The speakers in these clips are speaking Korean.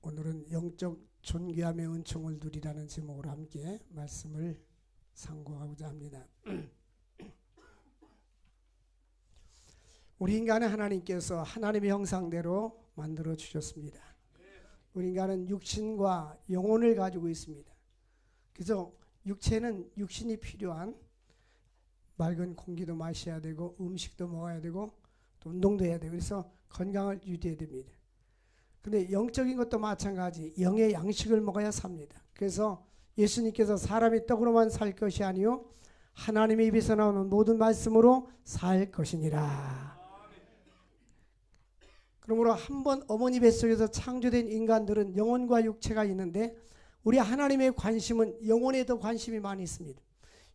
오늘은 영적 존귀함의 은총을 누리라는 제목으로 함께 말씀을 상고하고자 합니다. 우리 인간은 하나님께서 하나님의 형상대로 만들어 주셨습니다. 우리 인간은 육신과 영혼을 가지고 있습니다. 그래서 육체는 육신이 필요한 맑은 공기도 마셔야 되고 음식도 먹어야 되고 또 운동도 해야 되고 그래서 건강을 유지해야 됩니다. 근데 영적인 것도 마찬가지 영의 양식을 먹어야 삽니다. 그래서 예수님께서 사람이 떡으로만 살 것이 아니요 하나님의 입에서 나오는 모든 말씀으로 살 것이니라. 그러므로 한번 어머니 뱃속에서 창조된 인간들은 영혼과 육체가 있는데 우리 하나님의 관심은 영혼에도 관심이 많이 있습니다.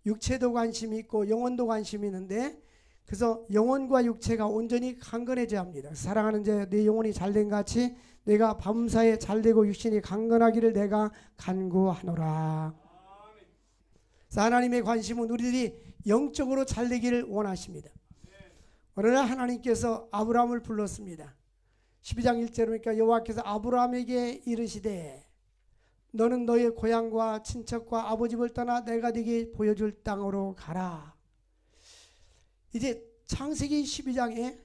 육체도 관심이 있고 영혼도 관심이 있는데 그래서 영혼과 육체가 온전히 강건해져야 합니다. 사랑하는 자 내 영혼이 잘된 같이 내가 밤사이에 잘되고 육신이 강건하기를 내가 간구하노라. 하나님의 관심은 우리들이 영적으로 잘되기를 원하십니다. 어느 날 하나님께서 아브라함을 불렀습니다. 12장 1절에 보니까 여호와께서 아브라함에게 이르시되 너는 너의 고향과 친척과 아버지 집을 떠나 내가 네게 보여줄 땅으로 가라. 이제 창세기 12장에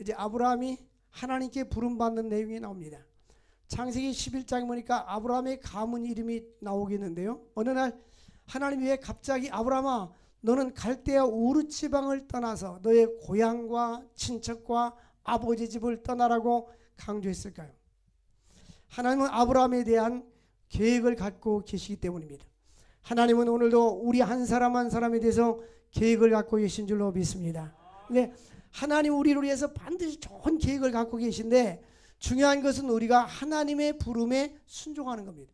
이제 아브라함이 하나님께 부름받는 내용이 나옵니다. 창세기 11장에 보니까 아브라함의 가문 이름이 나오겠는데요. 어느 날 하나님이 왜 갑자기 아브라함아 너는 갈대아 우르 지방을 떠나서 너의 고향과 친척과 아버지 집을 떠나라고 강조했을까요? 하나님은 아브라함에 대한 계획을 갖고 계시기 때문입니다. 하나님은 오늘도 우리 한 사람 한 사람에 대해서 계획을 갖고 계신 줄로 믿습니다. 근데 하나님 우리를 위해서 반드시 좋은 계획을 갖고 계신데 중요한 것은 우리가 하나님의 부름에 순종하는 겁니다.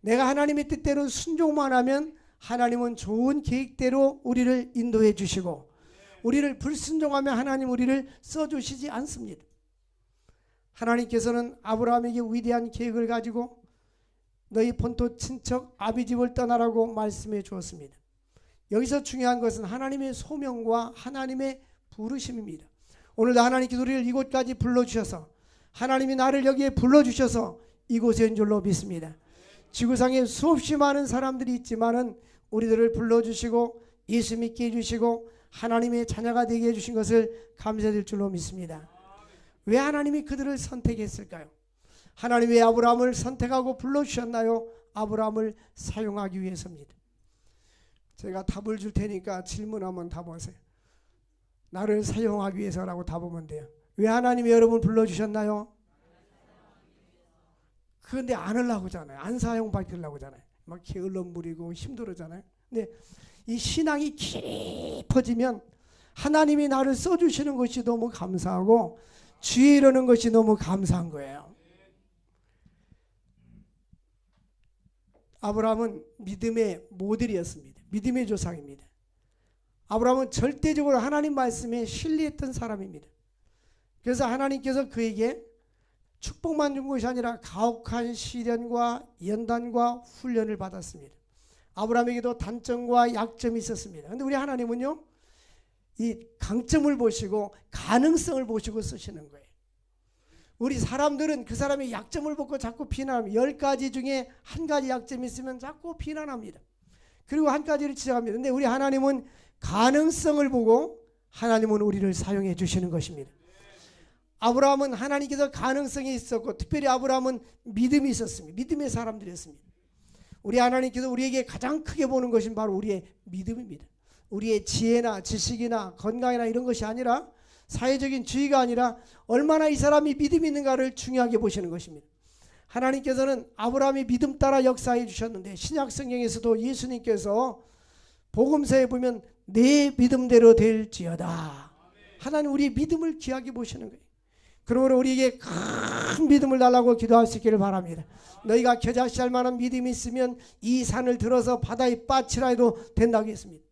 내가 하나님의 뜻대로 순종만 하면 하나님은 좋은 계획대로 우리를 인도해 주시고 우리를 불순종하면 하나님 우리를 써주시지 않습니다. 하나님께서는 아브라함에게 위대한 계획을 가지고 너희 본토 친척 아비 집을 떠나라고 말씀해 주었습니다. 여기서 중요한 것은 하나님의 소명과 하나님의 부르심입니다. 오늘도 하나님께서 우리를 이곳까지 불러주셔서 하나님이 나를 여기에 불러주셔서 이곳에 온 줄로 믿습니다. 지구상에 수없이 많은 사람들이 있지만은 우리들을 불러주시고 예수 믿게 해주시고 하나님의 자녀가 되게 해주신 것을 감사드릴 줄로 믿습니다. 왜 하나님이 그들을 선택했을까요? 하나님이 왜 아브라함을 선택하고 불러주셨나요? 아브라함을 사용하기 위해서입니다. 제가 답을 줄 테니까 질문 한번 답하세요. 나를 사용하기 위해서라고 답하면 돼요. 왜 하나님이 여러분 불러주셨나요? 그런데 안 하려고 하잖아요. 안 사용받으려고 하잖아요. 막 게을러 부리고 힘들어잖아요. 근데 이 신앙이 깊어지면 하나님이 나를 써주시는 것이 너무 감사하고 주의 이루는 것이 너무 감사한 거예요. 아브라함은 믿음의 모델이었습니다. 믿음의 조상입니다. 아브라함은 절대적으로 하나님 말씀에 신뢰했던 사람입니다. 그래서 하나님께서 그에게 축복만 준 것이 아니라 가혹한 시련과 연단과 훈련을 받았습니다. 아브라함에게도 단점과 약점이 있었습니다. 그런데 우리 하나님은요, 이 강점을 보시고 가능성을 보시고 쓰시는 거예요. 우리 사람들은 그 사람의 약점을 보고 자꾸 비난합니다. 10가지 중에 한 가지 약점이 있으면 자꾸 비난합니다. 그리고 한 가지를 지적합니다. 그런데 우리 하나님은 가능성을 보고 하나님은 우리를 사용해 주시는 것입니다. 아브라함은 하나님께서 가능성이 있었고 특별히 아브라함은 믿음이 있었습니다. 믿음의 사람들이었습니다. 우리 하나님께서 우리에게 가장 크게 보는 것은 바로 우리의 믿음입니다. 우리의 지혜나 지식이나 건강이나 이런 것이 아니라 사회적인 지위가 아니라 얼마나 이 사람이 믿음이 있는가를 중요하게 보시는 것입니다. 하나님께서는 아브라함이 믿음 따라 역사해 주셨는데 신약 성경에서도 예수님께서 복음서에 보면 내 믿음대로 될지어다. 하나님 우리의 믿음을 귀하게 보시는 거예요. 그러므로 우리에게 큰 믿음을 달라고 기도할 수 있기를 바랍니다. 너희가 겨자씨할 만한 믿음이 있으면 이 산을 들어서 바다에 빠치라 해도 된다고 했습니다.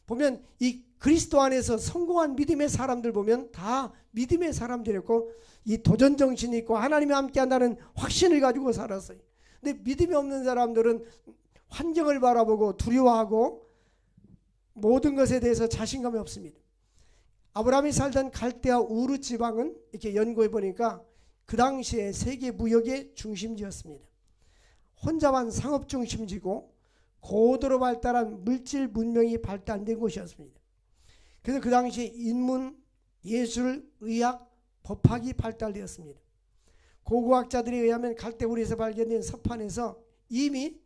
보면 이 그리스도 안에서 성공한 믿음의 사람들 보면 다 믿음의 사람들이었고 이 도전 정신이 있고 하나님이 함께 한다는 확신을 가지고 살았어요. 근데 믿음이 없는 사람들은 환경을 바라보고 두려워하고 모든 것에 대해서 자신감이 없습니다. 아브라함이 살던 갈대아 우르 지방은 이렇게 연구해 보니까 그 당시에 세계 무역의 중심지였습니다. 혼잡한 상업 중심지고 고도로 발달한 물질 문명이 발달된 곳이었습니다. 그래서 그 당시에 인문, 예술, 의학, 법학이 발달되었습니다. 고고학자들에 의하면 갈대우리에서 발견된 서판에서 이미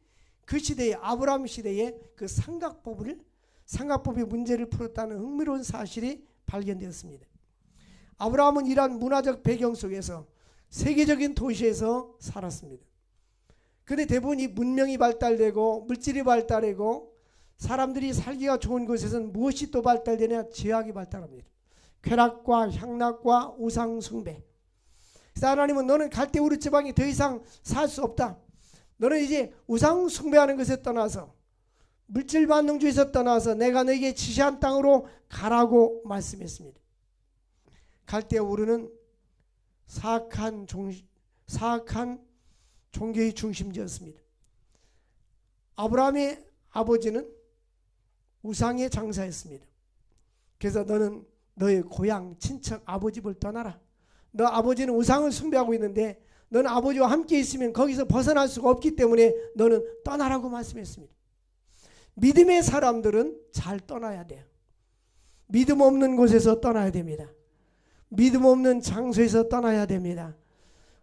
그 시대에 아브라함 시대에 그 삼각법의 문제를 풀었다는 흥미로운 사실이 발견되었습니다. 아브라함은 이러한 문화적 배경 속에서 세계적인 도시에서 살았습니다. 그런데 대부분 이 문명이 발달되고 물질이 발달되고 사람들이 살기가 좋은 곳에서는 무엇이 또 발달되냐? 죄악이 발달합니다. 쾌락과 향락과 우상 숭배. 그래서 하나님은 너는 갈대우르 지방에 더 이상 살 수 없다. 너는 이제 우상 숭배하는 것에 떠나서 물질 만능주의에서 떠나서 내가 너에게 지시한 땅으로 가라고 말씀했습니다. 갈대우르는 사악한 종교의 중심지였습니다. 아브라함의 아버지는 우상의 장사였습니다. 그래서 너는 너의 고향 친척 아버지를 떠나라. 너 아버지는 우상을 숭배하고 있는데 너는 아버지와 함께 있으면 거기서 벗어날 수가 없기 때문에 너는 떠나라고 말씀했습니다. 믿음의 사람들은 잘 떠나야 돼요. 믿음 없는 곳에서 떠나야 됩니다. 믿음 없는 장소에서 떠나야 됩니다.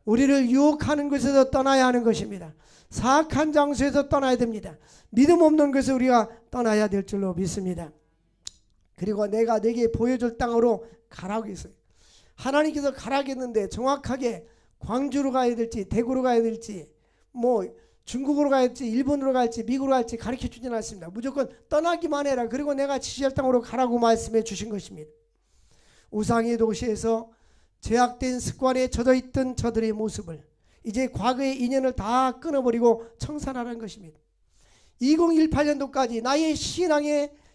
우리를 유혹하는 곳에서 떠나야 하는 것입니다. 사악한 장소에서 떠나야 됩니다. 믿음 없는 곳에서 우리가 떠나야 될 줄로 믿습니다. 그리고 내가 네게 보여줄 땅으로 가라고 했어요. 하나님께서 가라고 했는데 정확하게 광주로 가야 될지 대구로 가야 될지 뭐 중국으로 가야 될지 일본으로 갈지 미국으로 갈지 가르쳐 주진 않습니다. 무조건 떠나기만 해라. 그리고 내가 지시할 땅으로 가라고 말씀해 주신 것입니다. 우상의 도시에서 죄악된 습관에 젖어있던 저들의 모습을 이제 과거의 인연을 다 끊어버리고 청산하라는 것입니다. 2018년도까지 나의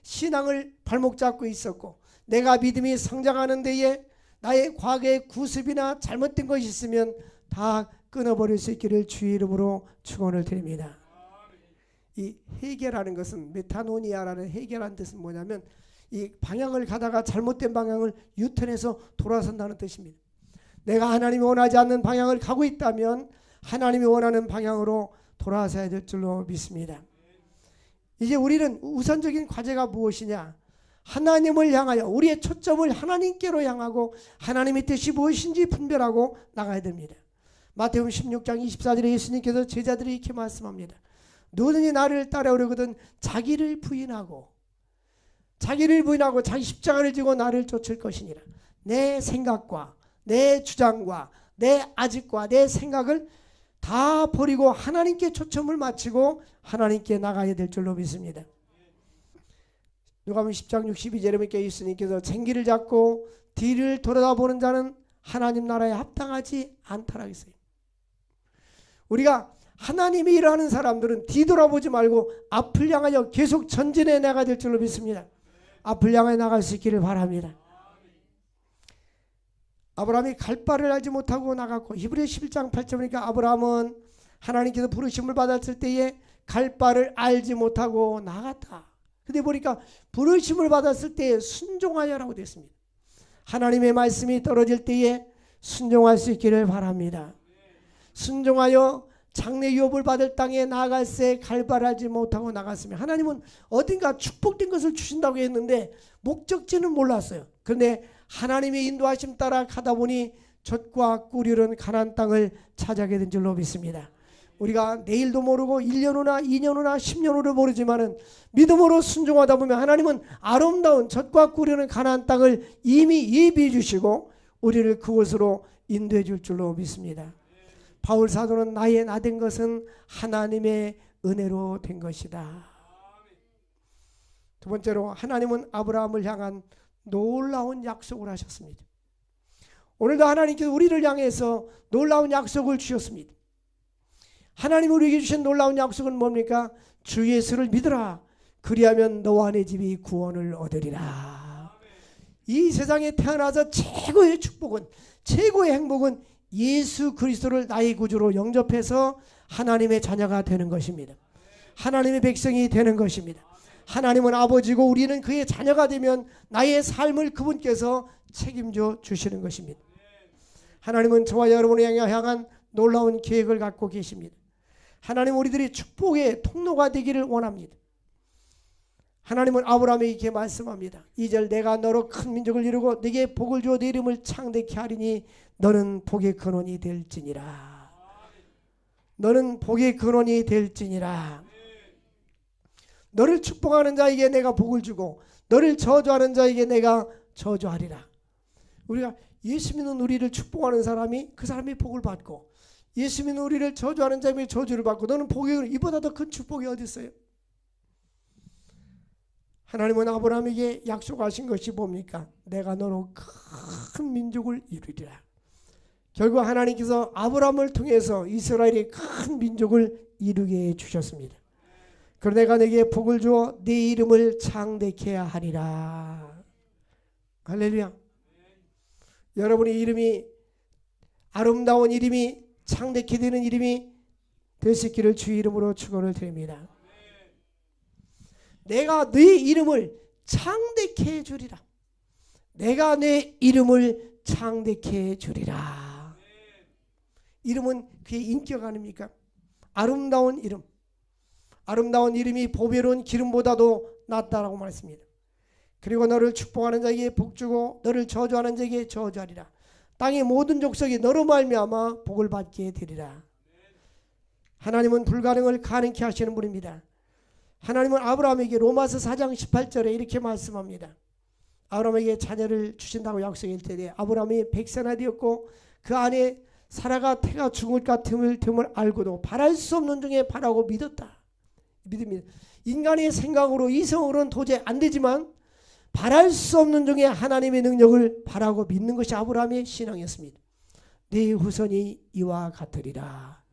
신앙을 발목 잡고 있었고 내가 믿음이 성장하는 데에 나의 과거의 구습이나 잘못된 것이 있으면 다 끊어버릴 수 있기를 주의 이름으로 축원을 드립니다. 이 해결하는 것은 메타노니아라는 해결하는 뜻은 뭐냐면 이 방향을 가다가 잘못된 방향을 유턴해서 돌아선다는 뜻입니다. 내가 하나님이 원하지 않는 방향을 가고 있다면 하나님이 원하는 방향으로 돌아서야 될 줄로 믿습니다. 이제 우리는 우선적인 과제가 무엇이냐? 하나님을 향하여 우리의 초점을 하나님께로 향하고 하나님의 뜻이 무엇인지 분별하고 나가야 됩니다. 마태복음 16장 24절에 예수님께서 제자들이 이렇게 말씀합니다. 누구든지 나를 따라오려거든 자기를 부인하고 자기 십자가를 지고 나를 쫓을 것이니라. 내 생각과 내 주장과 내 아집과 내 생각을 다 버리고 하나님께 초점을 맞추고 하나님께 나가야 될 줄로 믿습니다. 누가복음 10장 62절에 예수님께서 쟁기를 잡고 뒤를 돌아다보는 자는 하나님 나라에 합당하지 않다라고 했어요. 우리가 하나님이 일하는 사람들은 뒤돌아보지 말고 앞을 향하여 계속 전진해 나가야 될 줄로 믿습니다. 앞을 향해 나갈 수 있기를 바랍니다. 아브라함이 갈 바를 알지 못하고 나갔고 히브리서 11장 8절 보니까 아브라함은 하나님께서 부르심을 받았을 때에 갈 바를 알지 못하고 나갔다. 근데 보니까 부르심을 받았을 때에 순종하여라고 되어 있습니다. 하나님의 말씀이 떨어질 때에 순종할 수 있기를 바랍니다. 순종하여 장래 유업을 받을 땅에 나아갈새 갈 바를 알지 못하고 나갔으면 하나님은 어딘가 축복된 것을 주신다고 했는데 목적지는 몰랐어요. 그런데 하나님의 인도하심 따라 가다 보니 젖과 꿀이 흐르는 가나안 땅을 차지하게 된 줄로 믿습니다. 우리가 내일도 모르고 1년 후나 2년 후나 10년 후를 모르지만은 믿음으로 순종하다 보면 하나님은 아름다운 젖과 꿀이 흐르는 가나안 땅을 이미 예비해 주시고 우리를 그곳으로 인도해 줄 줄로 믿습니다. 바울 사도는 나의 나된 것은 하나님의 은혜로 된 것이다. 두 번째로 하나님은 아브라함을 향한 놀라운 약속을 하셨습니다. 오늘도 하나님께서 우리를 향해서 놀라운 약속을 주셨습니다. 하나님이 우리에게 주신 놀라운 약속은 뭡니까? 주 예수를 믿으라. 그리하면 너와 내 집이 구원을 얻으리라. 이 세상에 태어나서 최고의 축복은, 최고의 행복은 예수 그리스도를 나의 구주로 영접해서 하나님의 자녀가 되는 것입니다. 하나님의 백성이 되는 것입니다. 하나님은 아버지고 우리는 그의 자녀가 되면 나의 삶을 그분께서 책임져 주시는 것입니다. 하나님은 저와 여러분을 향한 놀라운 계획을 갖고 계십니다. 하나님 우리들이 축복의 통로가 되기를 원합니다. 하나님은 아브라함에게 이렇게 말씀합니다. 2절 내가 너로 큰 민족을 이루고 네게 복을 주어 네 이름을 창대케 하리니 너는 복의 근원이 될지니라. 너는 복의 근원이 될지니라. 너를 축복하는 자에게 내가 복을 주고 너를 저주하는 자에게 내가 저주하리라. 우리가 예수 믿는 우리를 축복하는 사람이 그 사람이 복을 받고 예수 믿는 우리를 저주하는 사람이 저주를 받고 너는 복의 근원, 이보다 더 큰 축복이 어디 있어요? 하나님은 아브라함에게 약속하신 것이 뭡니까? 내가 너로 큰 민족을 이루리라. 결국 하나님께서 아브라함을 통해서 이스라엘의 큰 민족을 이루게 해주셨습니다. 그러 내가 네게 복을 주어 네 이름을 창대케 하리라. 할렐루야. 여러분의 이름이 아름다운 이름이 창대케 되는 이름이 될 수 있기를 주의 이름으로 축원을 드립니다. 내가 네 이름을 창대케 해주리라. 내가 내 이름을 창대케 해주리라. 이름은 그의 인격 아닙니까? 아름다운 이름. 아름다운 이름이 보배로운 기름보다도 낫다라고 말했습니다. 그리고 너를 축복하는 자에게 복주고 너를 저주하는 자에게 저주하리라. 땅의 모든 족속이 너로 말미암아 복을 받게 되리라. 하나님은 불가능을 가능케 하시는 분입니다. 하나님은 아브라함에게 로마서 4장 18절에 이렇게 말씀합니다. 아브라함에게 자녀를 주신다고 약속할 때에 아브라함이 100세나 되었고 그 안에 사라가 태가 죽을 같음을 알고도 바랄 수 없는 중에 바라고 믿었다. 믿습니다. 인간의 생각으로 이성으로는 도저히 안 되지만 바랄 수 없는 중에 하나님의 능력을 바라고 믿는 것이 아브라함의 신앙이었습니다. 네 후손이 이와 같으리라.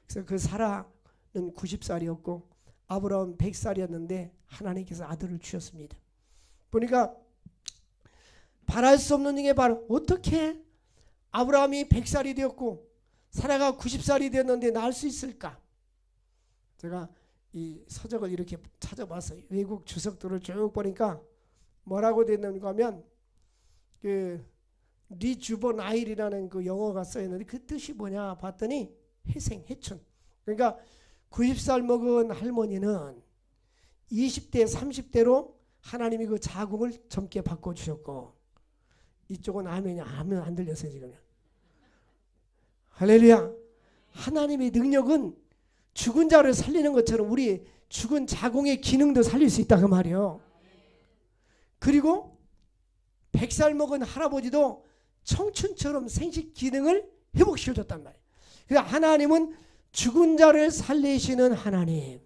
그래서 그 사라는 90살이었고 아브라함 100살이었는데 하나님께서 아들을 주셨습니다. 보니까 바랄 수 없는 중에 바로 어떻게 아브라함이 100살이 되었고 사라가 90살이 되었는데 낳을 수 있을까? 제가 이 서적을 이렇게 찾아봤어요. 외국 주석들을 쭉 보니까 뭐라고 되는가 하면 그 리주버나일이라는 그 영어가 써있는데 그 뜻이 뭐냐 봤더니 회생, 회춘. 그러니까 90살 먹은 할머니는 20대, 30대로 하나님이 그 자궁을 젊게 바꿔주셨고 이쪽은 아멘이 아멘 안 들렸어요 지금. 할렐루야. 하나님의 능력은 죽은 자를 살리는 것처럼 우리 죽은 자궁의 기능도 살릴 수 있다 그 말이에요. 그리고 100살 먹은 할아버지도 청춘처럼 생식 기능을 회복시켜줬단 말이에요. 그러니까 하나님은 죽은 자를 살리시는 하나님.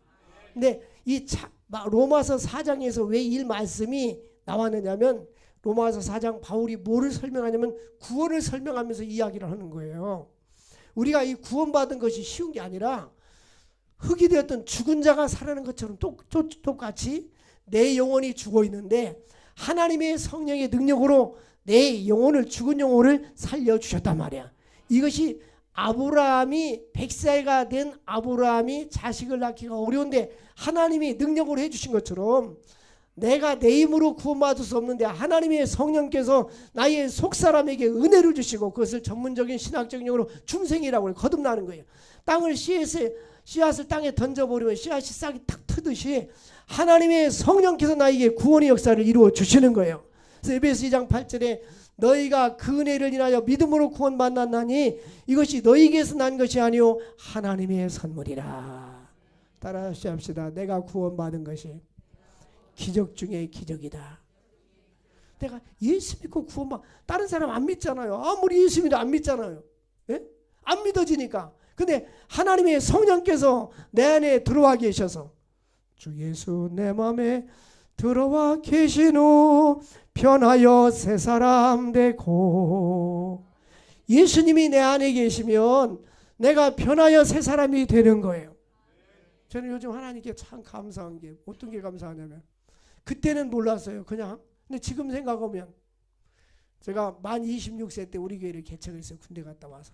근데 이 로마서 4장에서 왜 이 말씀이 나왔느냐면 로마서 4장 바울이 뭐를 설명하냐면 구원을 설명하면서 이야기를 하는 거예요. 우리가 이 구원받은 것이 쉬운 게 아니라 흙이 되었던 죽은 자가 살아나는 것처럼 똑같이 내 영혼이 죽어 있는데 하나님의 성령의 능력으로 내 영혼을 죽은 영혼을 살려주셨단 말이야. 이것이 아브라함이 100세가 된 아브라함이 자식을 낳기가 어려운데 하나님이 능력으로 해주신 것처럼 내가 내 힘으로 구원받을 수 없는데 하나님의 성령께서 나의 속사람에게 은혜를 주시고 그것을 전문적인 신학적인 용어로 중생이라고 거듭나는 거예요. 땅을 씨앗을 땅에 던져버리면 씨앗이 싹이 탁 트듯이 하나님의 성령께서 나에게 구원의 역사를 이루어 주시는 거예요. 그래서 에베소 2장 8절에 너희가 그 은혜를 인하여 믿음으로 구원받았나니 이것이 너희에게서 난 것이 아니요 하나님의 선물이라. 따라하시 합시다. 내가 구원받은 것이 기적 중에 기적이다. 내가 예수 믿고 다른 사람 안 믿잖아요. 아무리 예수 믿어도 안 믿잖아요. 예? 안 믿어지니까. 근데 하나님의 성령께서 내 안에 들어와 계셔서 주 예수 내 마음에 들어와 계신 후 변하여 새 사람 되고 예수님이 내 안에 계시면 내가 변하여 새 사람이 되는 거예요. 저는 요즘 하나님께 참 감사한 게 어떤 게 감사하냐면 그때는 몰랐어요. 그냥. 근데 지금 생각하면 제가 만 26세 때 우리 교회를 개척했어요. 군대 갔다 와서.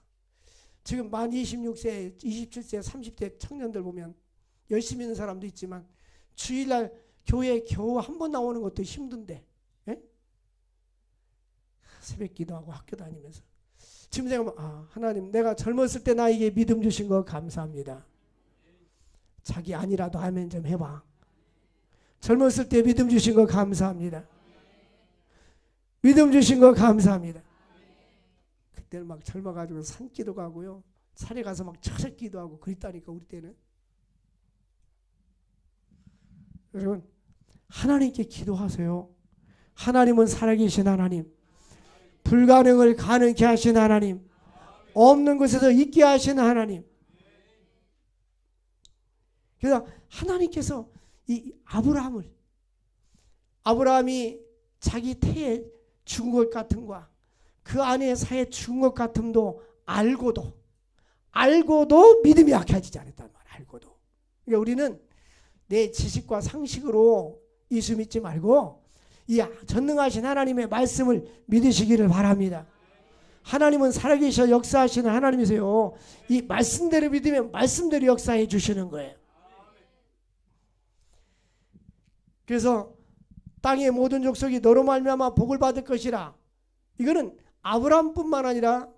지금 만 26세, 27세, 30대 청년들 보면 열심히 있는 사람도 있지만 주일날 교회 겨우 한 번 나오는 것도 힘든데 예? 새벽 기도하고 학교 다니면서 지금 생각하면 하나님 내가 젊었을 때 나에게 믿음 주신 거 감사합니다. 자기 아니라도 아멘 좀 해봐. 젊었을 때 믿음 주신 거 감사합니다. 믿음 주신 거 감사합니다. 그때는 막 젊어가지고 산기도 가고요. 산에 가서 막 철새기도 하고 그랬다니까 우리 때는. 여러분 하나님께 기도하세요. 하나님은 살아계신 하나님, 불가능을 가능케 하신 하나님, 없는 곳에서 있게 하신 하나님. 그래서 하나님께서 이 아브라함이 자기 태에 죽은 것 같음과 그 안에 사에 죽은 것 같음도 알고도 믿음이 약해지지 않았단 말이야. 알고도. 그러니까 우리는 내 지식과 상식으로 예수 믿지 말고 이 전능하신 하나님의 말씀을 믿으시기를 바랍니다. 하나님은 살아계셔 역사하시는 하나님이세요. 이 말씀대로 믿으면 말씀대로 역사해 주시는 거예요. 그래서 땅의 모든 족속이 너로 말미암아 복을 받을 것이라. 이거는 아브라함뿐만 아니라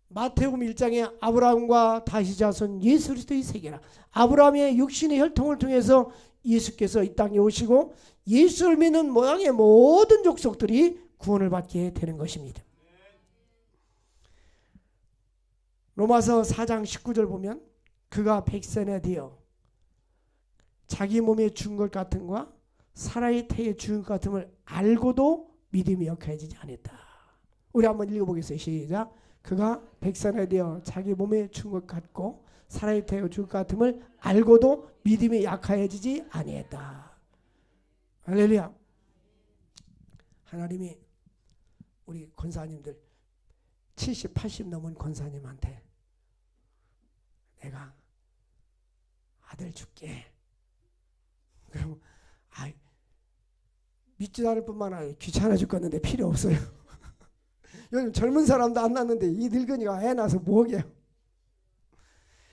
마태복음 1장에 아브라함과 다시 자손 예수 그리스도의 세계라. 아브라함의 육신의 혈통을 통해서 예수께서 이 땅에 오시고 예수를 믿는 모양의 모든 족속들이 구원을 받게 되는 것입니다. 로마서 4장 19절 보면 그가 백선에 되어 자기 몸에 죽은 것 같은과 사라의 태에 죽은 것 같음을 알고도 믿음이 약해지지 않았다. 우리 한번 읽어보겠어요. 시작. 그가 백선에 되어 자기 몸에 죽은 것 같고 사라의 태에 죽은 것 같음을 알고도 믿음이 약해지지 아니했다. 할렐루야. 하나님이 우리 권사님들 70, 80 넘은 권사님한테 내가 아들 줄게. 그럼 믿지도 않을 뿐만 아니라 귀찮아 죽겠는데 필요 없어요. 요즘 젊은 사람도 안 낳는데 이 늙은이가 애 낳아서 뭐게요.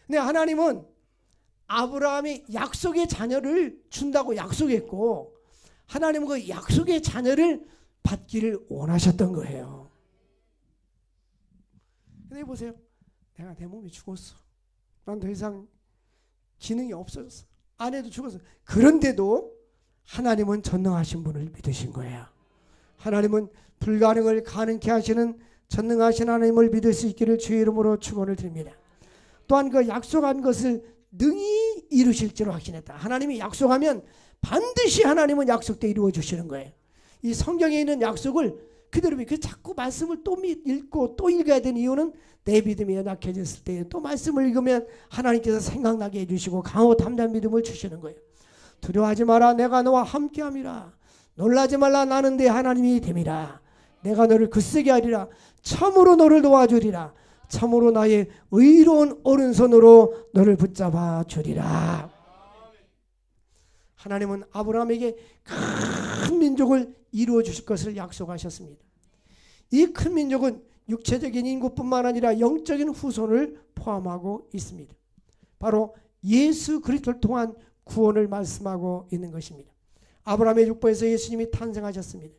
근데 하나님은 아브라함이 약속의 자녀를 준다고 약속했고 하나님은 그 약속의 자녀를 받기를 원하셨던 거예요. 근데 보세요. 내가 내 몸이 죽었어. 난 더 이상 기능이 없어졌어. 아내도 죽었어. 그런데도 하나님은 전능하신 분을 믿으신 거예요. 하나님은 불가능을 가능케 하시는 전능하신 하나님을 믿을 수 있기를 주의 이름으로 축원을 드립니다. 또한 그 약속한 것을 능히 이루실 줄로 확신했다. 하나님이 약속하면 반드시 하나님은 약속대 이루어 주시는 거예요. 이 성경에 있는 약속을 그대로 그 자꾸 말씀을 또 읽고 또 읽어야 되는 이유는 내 믿음이 연약해졌을 때 또 말씀을 읽으면 하나님께서 생각나게 해주시고 강하고 담대한 믿음을 주시는 거예요. 두려워하지 마라. 내가 너와 함께함이라. 놀라지 말라. 나는 네 하나님이 됨이라. 내가 너를 굳세게 하리라. 참으로 너를 도와주리라. 참으로 나의 의로운 오른손으로 너를 붙잡아 주리라. 하나님은 아브라함에게 큰 민족을 이루어 주실 것을 약속하셨습니다. 이 큰 민족은 육체적인 인구뿐만 아니라 영적인 후손을 포함하고 있습니다. 바로 예수 그리스도를 통한 구원을 말씀하고 있는 것입니다. 아브라함의 육부에서 예수님이 탄생하셨습니다.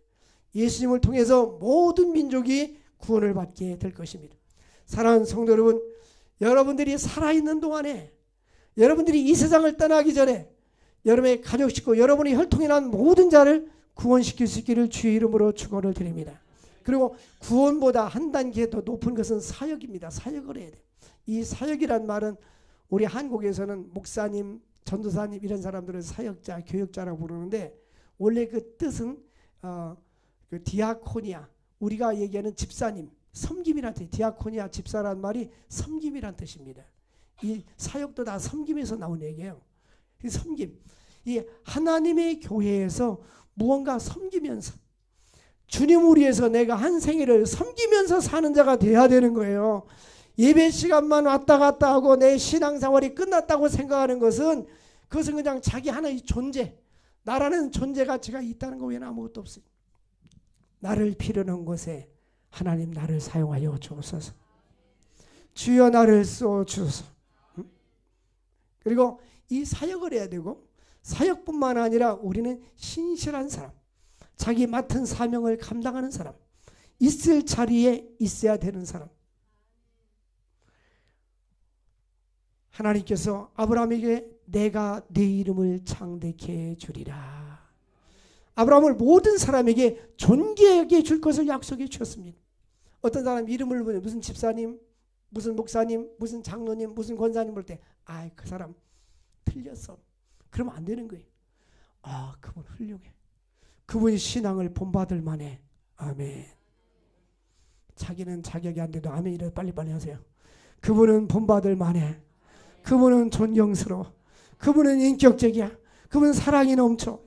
예수님을 통해서 모든 민족이 구원을 받게 될 것입니다. 사랑하는 성도 여러분, 여러분들이 살아있는 동안에 여러분들이 이 세상을 떠나기 전에 여러분의 가족 식구, 여러분의 혈통이 난 모든 자를 구원시킬 수 있기를 주의 이름으로 축원을 드립니다. 그리고 구원보다 한 단계 더 높은 것은 사역입니다. 사역을 해야 돼요. 이 사역이란 말은 우리 한국에서는 목사님, 전도사님 이런 사람들은 사역자, 교역자라고 부르는데 원래 그 뜻은 그 디아코니아, 우리가 얘기하는 집사님, 섬김이란 뜻. 디아코니아 집사란 말이 섬김이란 뜻입니다. 이 사역도 다 섬김에서 나온 얘기예요. 이 섬김, 이 하나님의 교회에서 무언가 섬기면서 주님을 위해서 내가 한 생애를 섬기면서 사는 자가 돼야 되는 거예요. 예배 시간만 왔다 갔다 하고 내 신앙생활이 끝났다고 생각하는 것은 그것은 그냥 자기 하나의 존재, 나라는 존재 가치가 있다는 거 외에는 아무것도 없어요. 나를 필요한 곳에 하나님 나를 사용하여 주옵소서. 주여 나를 써 주소서. 그리고 이 사역을 해야 되고 사역뿐만 아니라 우리는 신실한 사람, 자기 맡은 사명을 감당하는 사람, 있을 자리에 있어야 되는 사람. 하나님께서 아브라함에게 내가 네 이름을 창대케 주리라. 아브라함을 모든 사람에게 존귀하게 줄 것을 약속해 주셨습니다. 어떤 사람 이름을 보면 무슨 집사님, 무슨 목사님, 무슨 장로님, 무슨 권사님 볼 때 그 사람 틀렸어. 그러면 안 되는 거예요. 그분 훌륭해. 그분이 신앙을 본받을 만해. 아멘. 자기는 자격이 안 돼도 아멘이라도 빨리빨리 하세요. 그분은 본받을 만해. 그분은 존경스러워. 그분은 인격적이야. 그분은 사랑이 넘쳐.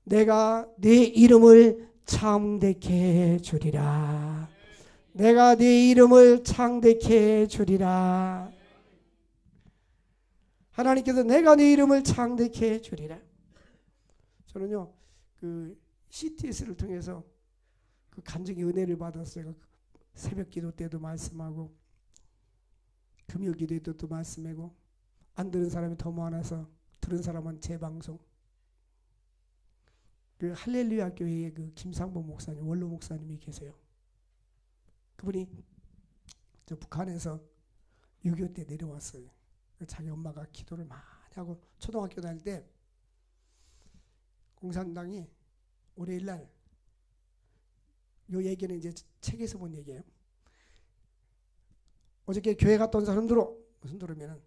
내가 네 이름을 창대케 주리라. 내가 네 이름을 창대케 주리라. 하나님께서 내가 네 이름을 창대케 주리라. 저는요, 그 CTS를 통해서 그 간증의 은혜를 받았어요. 새벽 기도 때도 말씀하고, 금요 기도 때도 말씀하고, 안 들은 사람이 더 많아서 들은 사람은 재방송. 그 할렐루야 교회에 그 김상봉 목사님, 원로 목사님이 계세요. 그분이 저 북한에서 6.25 때 내려왔어요. 자기 엄마가 기도를 많이 하고 초등학교 다닐 때 공산당이 월요일날, 요 얘기는 이제 책에서 본 얘기예요. 어저께 교회 갔다 온 사람 들어. 무슨 들으면은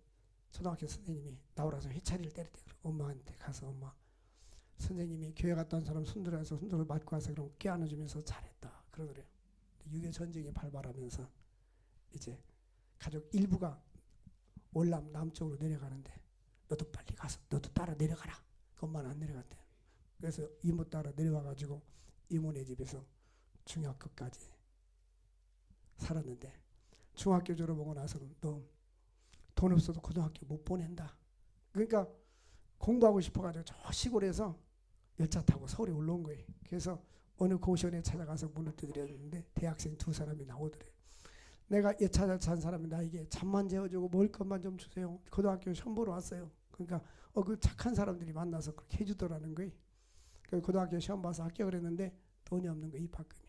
초등학교 선생님이 나오라서 회차리를 때릴 때 엄마한테 가서 엄마, 선생님이 교회 갔다 온 사람 손들어서 손들어 맞고 와서 그럼 껴안아주면서 잘했다 그러더래요. 6.25 전쟁이 발발하면서 이제 가족 일부가 월남 남쪽으로 내려가는데 너도 빨리 가서 너도 따라 내려가라. 엄마는 안 내려갔대. 그래서 이모 따라 내려와가지고 이모네 집에서 중학교까지 살았는데, 중학교 졸업하고 나서는 너 돈 없어도 고등학교 못 보낸다. 그러니까 공부하고 싶어가지고 저 시골에서 열차 타고 서울에 올라온 거예요. 그래서 어느 고시원에 찾아가서 문을 두드렸는데 대학생 2사람이 나오더래요. 내가 열차 잔 사람이 나에게 잠만 재워주고 먹을 것만 좀 주세요. 고등학교 시험 보러 왔어요. 그러니까 그 착한 사람들이 만나서 그렇게 해주더라는 거예요. 그래서 고등학교 시험 봐서 합격을 했는데 돈이 없는 거예요, 입학금이.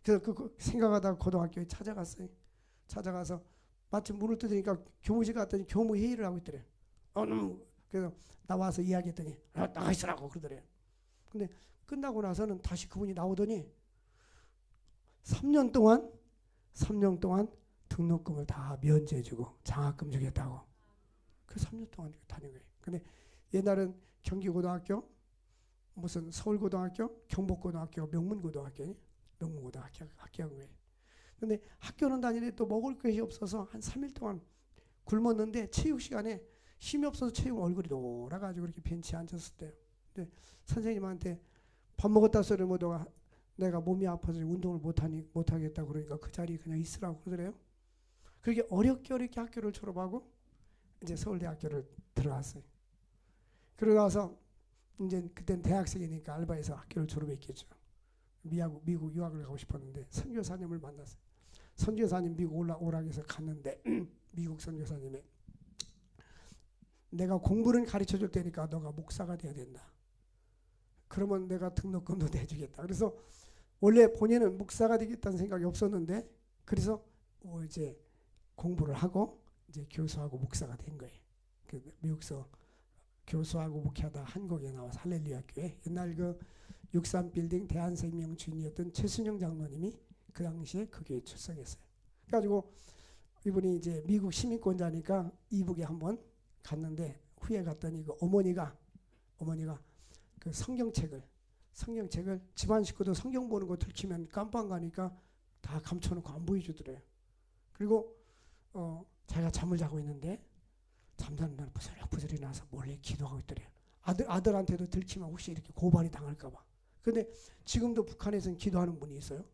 그래서 그 생각하다가 고등학교에 찾아갔어요. 찾아가서 마침 문을 뜯으니까 교무실 갔더니 교무 회의를 하고 있더래요. 그래서 나와서 이야기했더니 나가 있으라고 그러더래요. 근데 끝나고 나서는 다시 그분이 나오더니 3년 동안 등록금을 다 면제해주고 장학금 주겠다고. 그 3년 동안 다닌 거예요. 근데 옛날은 경기고등학교, 무슨 서울고등학교, 경북고등학교, 명문고등학교 합격한 거예요. 근데 학교는 다니는데 또 먹을 것이 없어서 한 3일 동안 굶었는데 체육 시간에 힘이 없어서 체육 얼굴이 돌아가지고 이렇게 벤치에 앉았을 때요. 근데 선생님한테 밥 먹었다 소리를 못하고 내가 몸이 아파서 운동을 못하겠다 그러니까 그 자리에 그냥 있으라고 그러더래요. 그렇게 어렵게 학교를 졸업하고 이제 서울대학교를 들어갔어요. 그러고 나서 이제 그땐 대학생이니까 알바해서 학교를 졸업했겠죠. 미국 유학을 가고 싶었는데 선교사님을 만났어요. 선교사님 미국 오라고 해서 갔는데 미국 선교사님이 내가 공부는 가르쳐 줄 테니까 너가 목사가 돼야 된다. 그러면 내가 등록금도 내주겠다. 그래서 원래 본인은 목사가 되겠다는 생각이 없었는데 그래서 이제 공부를 하고 이제 교수하고 목사가 된 거예요. 그 미국서 교수하고 목회하다 한국에 나와서 할렐루야 교회, 옛날 그 63빌딩 대한생명 주인이었던 최순영 장로님이 그 당시에 그 교회에 출석했어요. 그래가지고 이분이 이제 미국 시민권자니까 이북에 한번 갔는데 후에 갔더니 그 어머니가 그 성경책을 집안 식구도 성경 보는 거 들키면 깜빵 가니까 다 감춰놓고 안 보여주더래요. 그리고 자기가 잠을 자고 있는데 잠자는 날 부스럭부스럭 나서 몰래 기도하고 있더래요. 아들한테도 들키면 혹시 이렇게 고발이 당할까봐. 근데 지금도 북한에서는 기도하는 분이 있어요.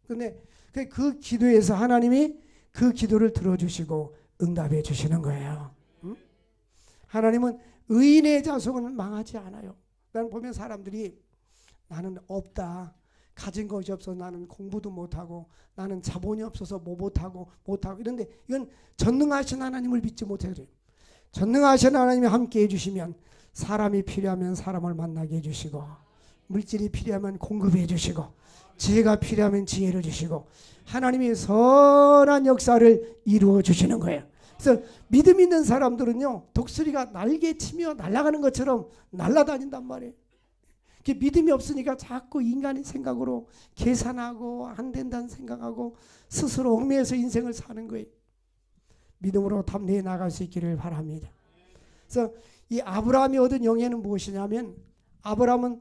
근데 그 기도에서 하나님이 그 기도를 들어주시고 응답해 주시는 거예요. 응? 하나님은 의인의 자손은 망하지 않아요. 나는 보면 사람들이 나는 없다, 가진 것이 없어서 나는 공부도 못하고 나는 자본이 없어서 못하고 이런데 이건 전능하신 하나님을 믿지 못해요. 전능하신 하나님이 함께 해주시면 사람이 필요하면 사람을 만나게 해주시고 물질이 필요하면 공급해 주시고 지혜가 필요하면 지혜를 주시고 하나님이 선한 역사를 이루어 주시는 거예요. 그래서 믿음 있는 사람들은요, 독수리가 날개치며 날아가는 것처럼 날아다닌단 말이에요. 믿음이 없으니까 자꾸 인간의 생각으로 계산하고 안 된다는 생각하고 스스로 얽매여서 인생을 사는 거예요. 믿음으로 담대히 나갈 수 있기를 바랍니다. 그래서 이 아브라함이 얻은 영예는 무엇이냐면, 아브라함은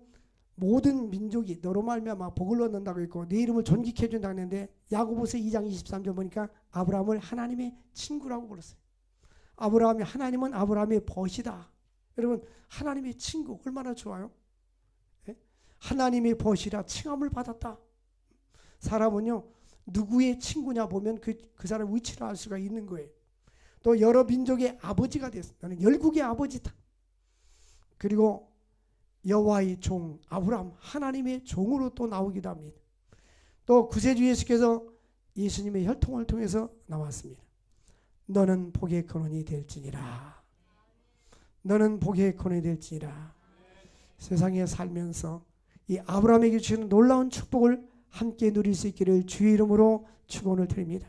모든 민족이 너로 말미암아 복을 얻는다고 했고 내 이름을 존귀케 해준다고 했는데, 야고보서 2장 23절 보니까 아브라함을 하나님의 친구라고 불렀어요. 아브라함이, 하나님은 아브라함의 벗이다. 여러분, 하나님의 친구 얼마나 좋아요? 하나님의 벗이라 칭함을 받았다. 사람은요, 누구의 친구냐 보면 그 사람 위치를 알 수가 있는 거예요. 또 여러 민족의 아버지가 됐어. 나는 열국의 아버지다. 그리고 여호와의 종 아브라함, 하나님의 종으로 또 나오기도 합니다. 또 구세주 예수께서 예수님의 혈통을 통해서 나왔습니다. 너는 복의 근원이 될지니라. 너는 복의 근원이 될지니라. 세상에 살면서 이 아브라함에게 주시는 놀라운 축복을 함께 누릴 수 있기를 주의 이름으로 축원을 드립니다.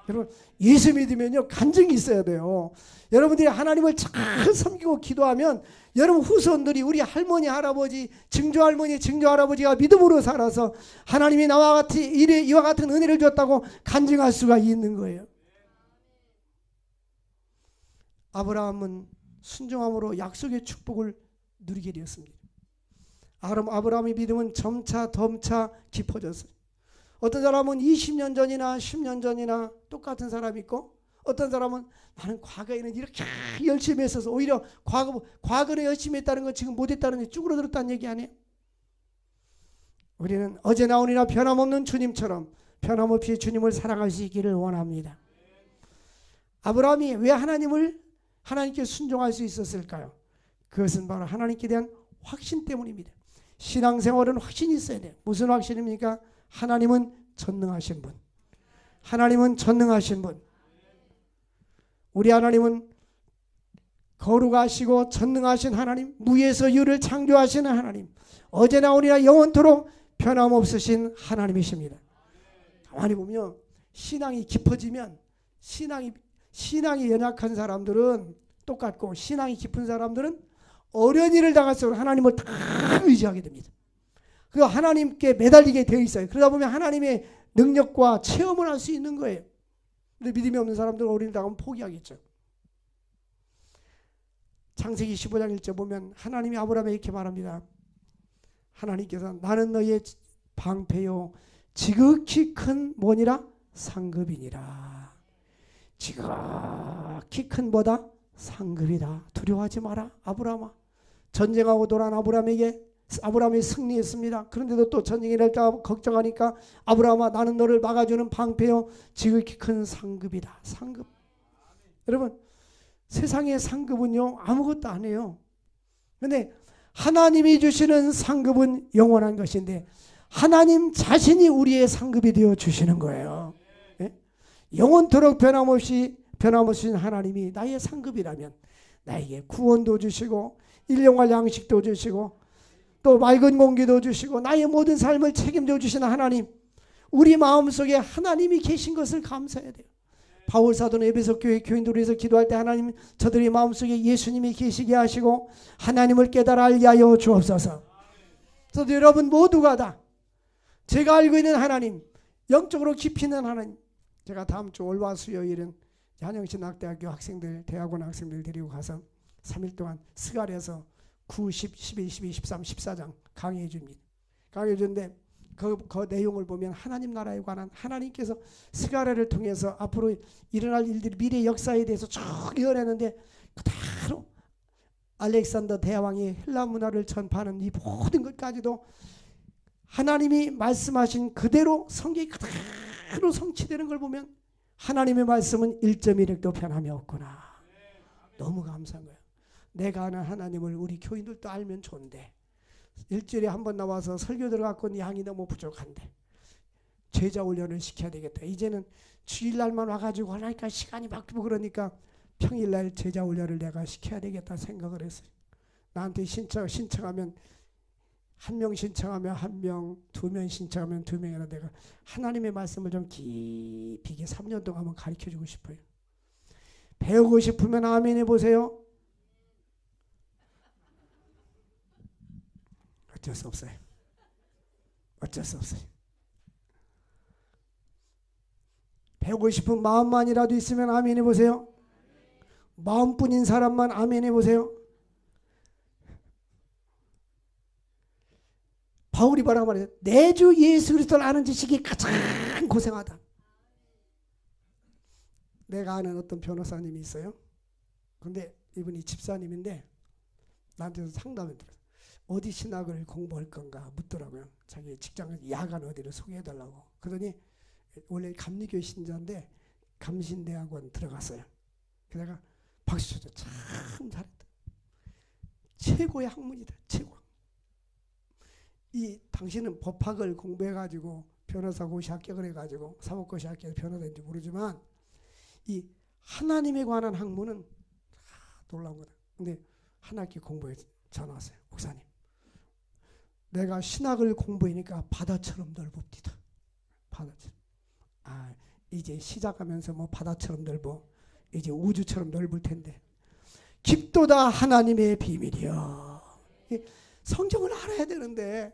여러분, 예수 믿으면요, 간증이 있어야 돼요. 여러분들이 하나님을 잘 섬기고 기도하면 여러분 후손들이, 우리 할머니 할아버지, 증조할머니 증조할아버지가 믿음으로 살아서 하나님이 나와 같이 이와 같은 은혜를 줬다고 간증할 수가 있는 거예요. 아브라함은 순종함으로 약속의 축복을 누리게 되었습니다. 아브라함의 믿음은 점차 깊어졌어요. 어떤 사람은 20년 전이나 10년 전이나 똑같은 사람이 있고, 어떤 사람은 나는 과거에는 이렇게 열심히 했어서 오히려 과거에 열심히 했다는 건 지금 못했다는 게 쭈그러들었다는 얘기 아니에요? 우리는 어제나 오늘이나 변함없는 주님처럼 변함없이 주님을 사랑할 수 있기를 원합니다. 아브라함이 왜 하나님께 순종할 수 있었을까요? 그것은 바로 하나님께 대한 확신 때문입니다. 신앙생활은 확신이 있어야 돼요. 무슨 확신입니까? 하나님은 전능하신 분. 하나님은 전능하신 분. 우리 하나님은 거룩하시고 전능하신 하나님, 무에서 유를 창조하시는 하나님, 어제나 오늘이나 영원토록 변함없으신 하나님이십니다. 가만히 보면 신앙이 깊어지면 신앙이 연약한 사람들은 똑같고, 신앙이 깊은 사람들은 어려운 일을 당할수록 하나님을 다 의지하게 됩니다. 그 하나님께 매달리게 되어 있어요. 그러다 보면 하나님의 능력과 체험을 할 수 있는 거예요. 근데 믿음이 없는 사람들은 어려운 일 당하면 포기하겠죠. 창세기 15장 1절 보면 하나님이 아브라함에게 이렇게 말합니다. 하나님께서 나는 너의 방패요 지극히 큰 뭐니라? 상급이니라. 지극히 큰 뭐다? 상급이다. 두려워하지 마라 아브라함아. 전쟁하고 돌아온 아브라함이 승리했습니다. 그런데도 또 전쟁이 날까 걱정하니까 아브라함아, 나는 너를 막아주는 방패요 지극히 큰 상급이다. 상급. 여러분, 세상의 상급은요 아무것도 안 해요. 그런데 하나님이 주시는 상급은 영원한 것인데, 하나님 자신이 우리의 상급이 되어 주시는 거예요. 네? 영원토록 변함없으신 하나님이 나의 상급이라면 나에게 구원도 주시고 일용할 양식도 주시고 또 맑은 공기도 주시고 나의 모든 삶을 책임져 주시는 하나님, 우리 마음속에 하나님이 계신 것을 감사해야 돼요. 바울 사도는 에베소 교회 교인들을 위해서 기도할 때 하나님, 저들의 마음속에 예수님이 계시게 하시고 하나님을 깨달아 알게 하여 주옵소서. 그래서 여러분 모두가 다 제가 알고 있는 하나님, 영적으로 깊이 있는 하나님, 제가 다음 주 월화 수요일은 한영신학대학교 학생들, 대학원 학생들 데리고 가서 3일 동안 스갈에서 9, 10, 11, 12, 13, 14장 강의해 줍니다. 강의해 주는데 그 내용을 보면 하나님 나라에 관한, 하나님께서 스가랴를 통해서 앞으로 일어날 일들이, 미래 역사에 대해서 쭉 예언했는데 그대로 알렉산더 대왕이 헬라 문화를 전파하는 이 모든 것까지도 하나님이 말씀하신 그대로 성경이 그대로 성취되는 걸 보면 하나님의 말씀은 1.1획도 변함이 없구나. 너무 감사한 거예요. 내가 아는 하나님을 우리 교인들도 알면 좋은데 일주일에 한 번 나와서 설교 들어갖고는 양이 너무 부족한데 제자 훈련을 시켜야 되겠다. 이제는 주일날만 와가지고 하니까 시간이 바뀌고 그러니까 평일날 제자 훈련을 내가 시켜야 되겠다 생각을 했어요. 나한테 신청하면 한 명 신청하면 한 명, 2명 신청하면 2명이라 내가 하나님의 말씀을 좀 깊이 3년 동안 한번 가르쳐주고 싶어요. 배우고 싶으면 아멘 해보세요. 어쩔 수 없어요. 어쩔 수 없어요. 배우고 싶은 마음만이라도 있으면 아멘 해보세요. 마음뿐인 사람만 아멘 해보세요. 바울이 뭐라고 말해요? 내 주 예수 그리스도를 아는 지식이 가장 고생하다. 내가 아는 어떤 변호사님이 있어요. 근데 이분이 집사님인데 나한테 상담을 들어요. 어디 신학을 공부할 건가 묻더라고요. 자기 직장에서 야간 어디를 소개해달라고. 그러더니 원래 감리교 신자인데 감신대학원 들어갔어요. 그래서 내가 박수 쳐줘. 참 잘했다. 최고의 학문이다. 최고. 이 당신은 법학을 공부해가지고 변호사고시 합격을 해가지고 사법고시 합격해서 변호사인지 모르지만 이 하나님에 관한 학문은 놀라운 거다. 근데 한 학기 공부해 전화 왔어요. 목사님, 내가 신학을 공부하니까 바다처럼 넓읍디다. 바다처럼. 이제 시작하면서 뭐 바다처럼 넓어. 이제 우주처럼 넓을 텐데. 깊도다 하나님의 비밀이여. 성경을 알아야 되는데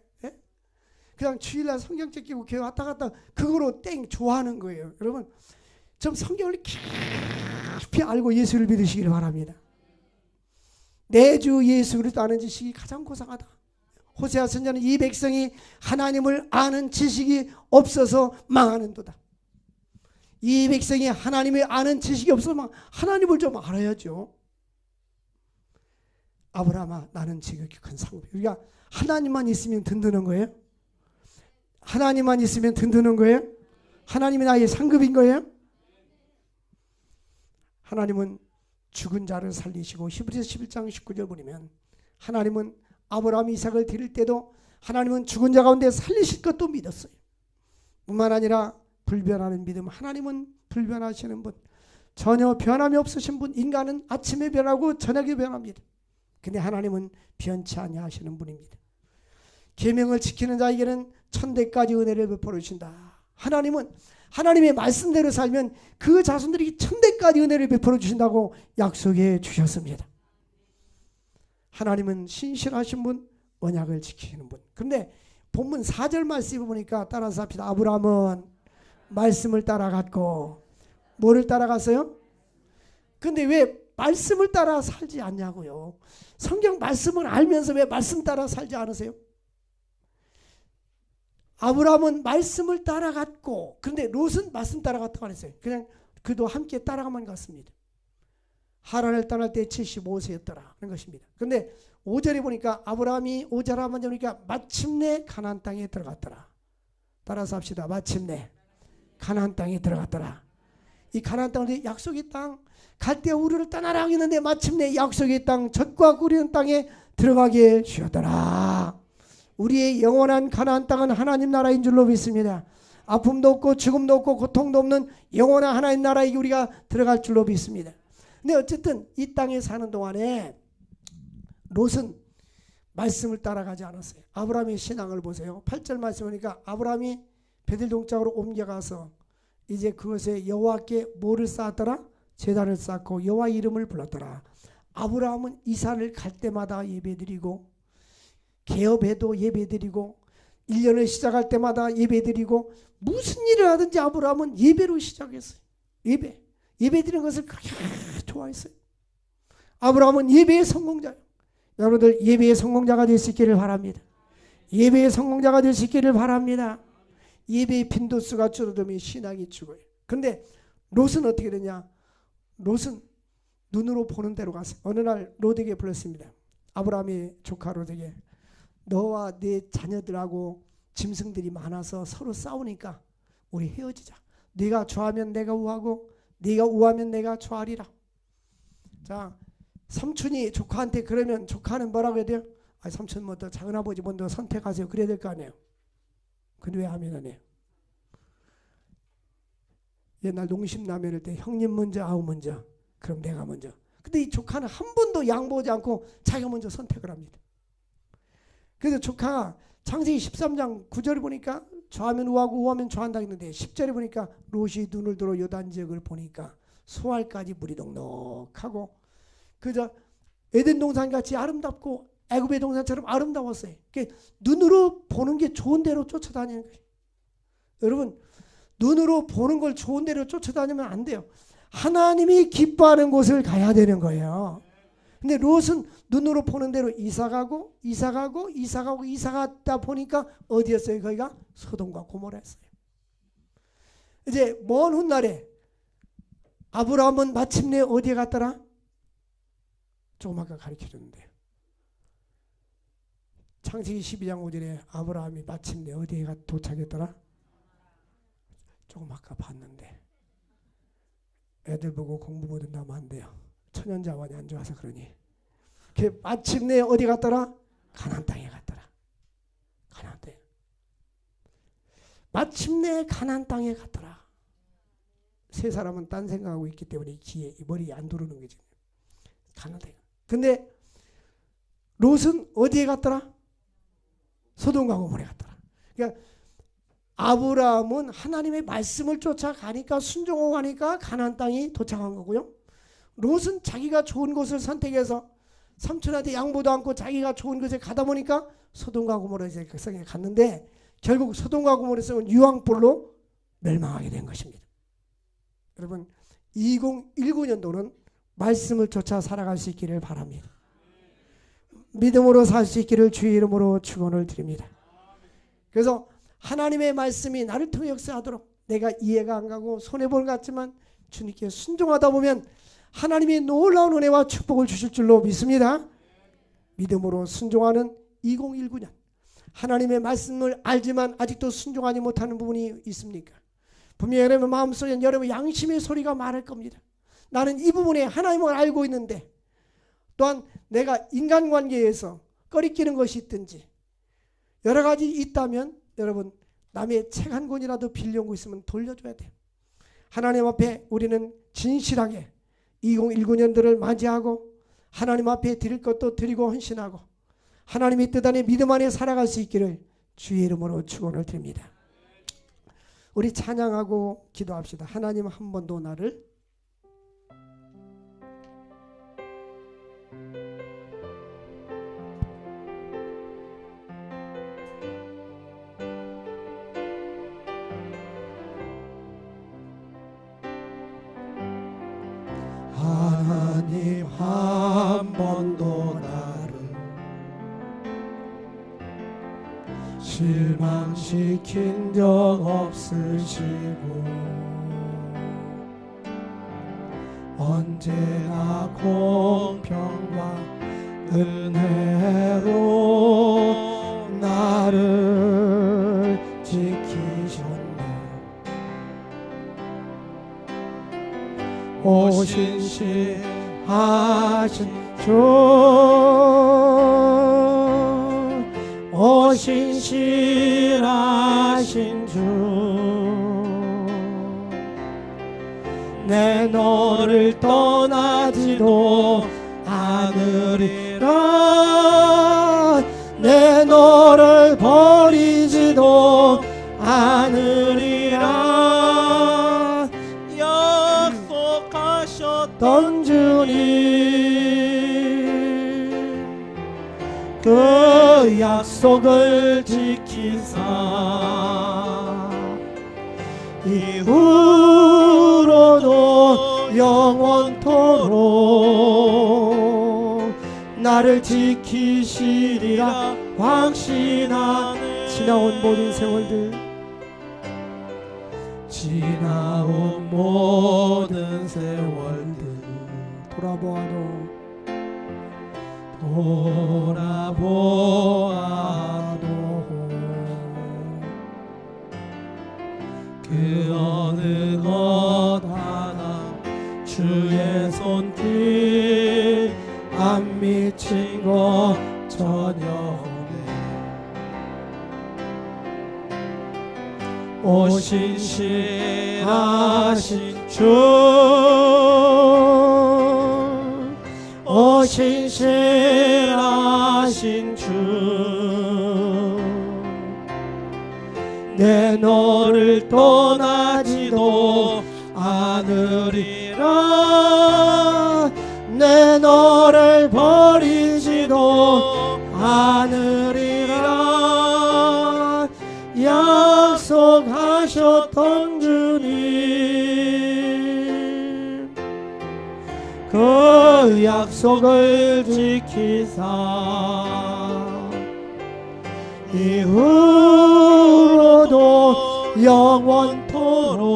그냥 주일날 성경 제끼고 교회 왔다 갔다 그거로 땡 좋아하는 거예요. 여러분 좀 성경을 깊이 알고 예수를 믿으시길 바랍니다. 내 주 예수 그리스도 아는 지식이 가장 고상하다. 호세아 선지자는 이 백성이 하나님을 아는 지식이 없어서 망하는도다. 이 백성이 하나님을 아는 지식이 없어서 하나님을 좀 알아야죠. 아브라함아 나는 지극히 큰 상급. 우리가 하나님만 있으면 든든한 거예요? 하나님만 있으면 든든한 거예요? 하나님이 나의 상급인 거예요? 하나님은 죽은 자를 살리시고 히브리서 11장 19절 보면 하나님은 아브라함이 이삭을 드릴 때도 하나님은 죽은 자 가운데 살리실 것도 믿었어요. 뿐만 아니라 불변하는 믿음. 하나님은 불변하시는 분, 전혀 변함이 없으신 분. 인간은 아침에 변하고 저녁에 변합니다. 근데 하나님은 변치 아니하시는 분입니다. 계명을 지키는 자에게는 천대까지 은혜를 베풀어 주신다. 하나님은 하나님의 말씀대로 살면 그 자손들이 천대까지 은혜를 베풀어 주신다고 약속해 주셨습니다. 하나님은 신실하신 분, 언약을 지키시는 분. 그런데 본문 4절 말씀을 보니까 따라서 합시다. 아브라함은 말씀을 따라갔고 뭐를 따라갔어요? 근데 왜 말씀을 따라 살지 않냐고요. 성경 말씀을 알면서 왜 말씀 따라 살지 않으세요? 아브라함은 말씀을 따라갔고 그런데 롯은 말씀 따라갔다고 안 했어요. 그냥 그도 함께 따라가만 갔습니다. 하란을 떠날 때 75세였더라 하는 것입니다. 그런데 5절에 보니까 아브라함이 5절 하면 보니까 마침내 가나안 땅에 들어갔더라. 따라서 합시다. 마침내 가나안 땅에 들어갔더라. 이 가나안 땅은 약속의 땅, 갈대 우르를 떠나라 했는데 마침내 약속의 땅, 젖과 꿀이는 땅에 들어가게 주었더라. 우리의 영원한 가나안 땅은 하나님 나라인 줄로 믿습니다. 아픔도 없고 죽음도 없고 고통도 없는 영원한 하나님 나라에 우리가 들어갈 줄로 믿습니다. 근데 어쨌든 이 땅에 사는 동안에 롯은 말씀을 따라가지 않았어요. 아브라함의 신앙을 보세요. 8절 말씀 보니까 아브라함이 베델 동쪽으로 옮겨가서 이제 그것에 여호와께 뭐를 쌓았더라? 제단을 쌓고 여호와 이름을 불렀더라. 아브라함은 이산을 갈 때마다 예배드리고 개업해도 예배드리고 1년을 시작할 때마다 예배드리고 무슨 일을 하든지 아브라함은 예배로 시작했어요. 예배드리는 것을 그렇게 좋아했어요. 아브라함은 예배의 성공자예요. 여러분들 예배의 성공자가 될 수 있기를 바랍니다. 예배의 성공자가 될 수 있기를 바랍니다. 예배의 빈도수가 줄어들면 신앙이 죽어요. 그런데 롯은 어떻게 되냐? 롯은 눈으로 보는 대로 갔어요. 어느 날 롯에게 불렀습니다. 아브라함의 조카 롯에게 너와 네 자녀들하고 짐승들이 많아서 서로 싸우니까 우리 헤어지자. 네가 좋아하면 내가 우하고 네가 우하면 내가 좋아하리라. 자, 삼촌이 조카한테 그러면 조카는 뭐라고 해야 돼요? 삼촌 먼저 작은아버지 먼저 선택하세요. 그래야 될 거 아니에요. 근데 왜 하면 안 해요? 옛날 농심 라면 할 때 형님 먼저 아우 먼저 그럼 내가 먼저. 근데 이 조카는 한 번도 양보하지 않고 자기가 먼저 선택을 합니다. 그래서 조카가 창세기 13장 9절에 보니까 좋아하면 우하고 우하면 좋아한다 했는데 10절에 보니까 롯이 눈을 들어 요단 지역을 보니까 소알까지 물이 넉넉하고 그저 에덴 동산같이 아름답고 애굽의 동산처럼 아름다웠어요. 눈으로 보는 게 좋은 대로 쫓아다니는 거예요. 여러분, 눈으로 보는 걸 좋은 대로 쫓아다니면 안 돼요. 하나님이 기뻐하는 곳을 가야 되는 거예요. 근데 롯은 눈으로 보는 대로 이사가고 이사갔다 보니까 어디였어요? 거기가 소돔과 고모라였어요. 이제 먼 훗날에 아브라함은 마침내 어디에 갔더라? 조금 아까 가르쳐줬는데요. 창세기 12장 5절에 아브라함이 마침내 어디에 도착했더라? 조금 아까 봤는데 애들 보고 공부 못한다면 안 돼요. 천연자원이 안 좋아서 그러니. 마침내 어디 갔더라? 가나안 땅에 갔더라. 가나안 땅에. 마침내 가나안 땅에 갔더라. 세 사람은 딴 생각하고 있기 때문에 귀에 머리에 안 들어오는 거지. 가나안 땅에. 근데 롯은 어디에 갔더라? 소돔과 고모라에 갔더라. 그러니까 아브라함은 하나님의 말씀을 쫓아가니까 순종하고 가니까 가나안 땅이 도착한 거고요. 롯은 자기가 좋은 곳을 선택해서 삼촌한테 양보도 않고 자기가 좋은 곳에 가다 보니까 소돔과 고모라에 갔는데 결국 소돔과 고모라에서는 유황불로 멸망하게 된 것입니다. 여러분 2019년도는 말씀을 쫓아 살아갈 수 있기를 바랍니다. 믿음으로 살 수 있기를 주의 이름으로 축원을 드립니다. 그래서 하나님의 말씀이 나를 통해 역사하도록 내가 이해가 안 가고 손해보는 것 같지만 주님께 순종하다 보면 하나님이 놀라운 은혜와 축복을 주실 줄로 믿습니다. 믿음으로 순종하는 2019년 하나님의 말씀을 알지만 아직도 순종하지 못하는 부분이 있습니까? 분명히 여러분 마음속에 여러분 양심의 소리가 말할 겁니다. 나는 이 부분에 하나님을 알고 있는데 또한 내가 인간관계에서 꺼리끼는 것이 있든지 여러 가지 있다면 여러분 남의 책 한 권이라도 빌려온 거 있으면 돌려줘야 돼요. 하나님 앞에 우리는 진실하게 2019년도를 맞이하고 하나님 앞에 드릴 것도 드리고 헌신하고 하나님의 뜻 안에 믿음 안에 살아갈 수 있기를 주의 이름으로 축원을 드립니다. 우리 찬양하고 기도합시다. 하나님 한 번도 나를 하나님 한 번도 나를 실망시킨 적 없으시고 언제나 공평과 은혜로 나를 지키셨네. 오신실하신 주, 오신실하신 주, 내 너를 떠나지도 않으리라. 내 너를 버리지도 않으리라. 약속하셨던 주님, 그 약속을 지키사 이후로도 영원토록 나를 지키시리라 확신하네. 지나온 모든 세월들, 지나온 모든 세월들 돌아보아도 그 어느 것 하나 주의 손길 안 미친 것 전혀 없네. 오신실하신 주, 오신실하신 주, 내 너를 떠나지도 않으리라. 내 너를 버리지도 않으리라 약속하셨던 주님 그 약속을 지키사 이후로도 영원토록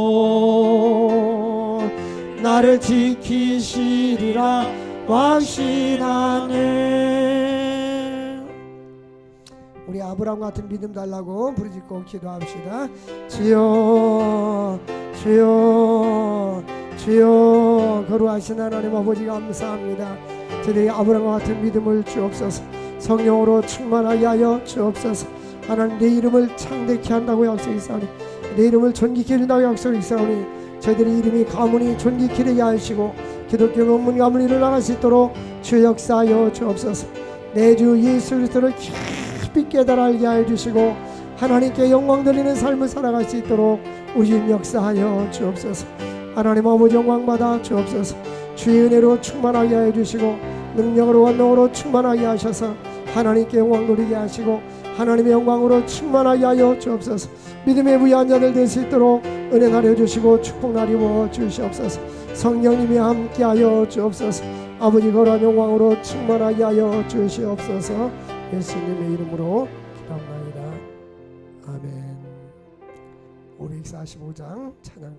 나를 지키시리라 확신하네. 우리 아브라함 같은 믿음 달라고 부르짖고 기도합시다. 주여 주여 주여 거룩하신 하나님 아버지 감사합니다. 저희들이 아브라함과 같은 믿음을 주옵소서. 성령으로 충만하게 하여 주옵소서. 하나님 내 이름을 창대케 한다고 약속했사오니 내 이름을 존귀케 해준다고 약속했사오니 저희들의 이름이 가문이 존귀케 되게 하시고 기독교 명문 가문이 일어나갈 수 있도록 주 역사하여 주옵소서. 내 주 예수 그리스도를 깊이 깨달아 알게 하여 주시고 하나님께 영광 돌리는 삶을 살아갈 수 있도록 우리 주님 역사하여 주옵소서. 하나님 아버지 영광 받아 주옵소서. 주의 은혜로 충만하게 하여 주시고 능력으로 원능으로 충만하게 하셔서 하나님께 영광 돌리게 하시고 하나님의 영광으로 충만하게 하여 주옵소서. 믿음의 부유한 자들 될 수 있도록 은혜 나려 주시고 축복 나리워 주시옵소서. 성령님이 함께하여 주옵소서. 아버지 거룩한 영광으로 충만하게 하여 주시옵소서. 예수님의 이름으로 기도합니다. 아멘. 545장 찬양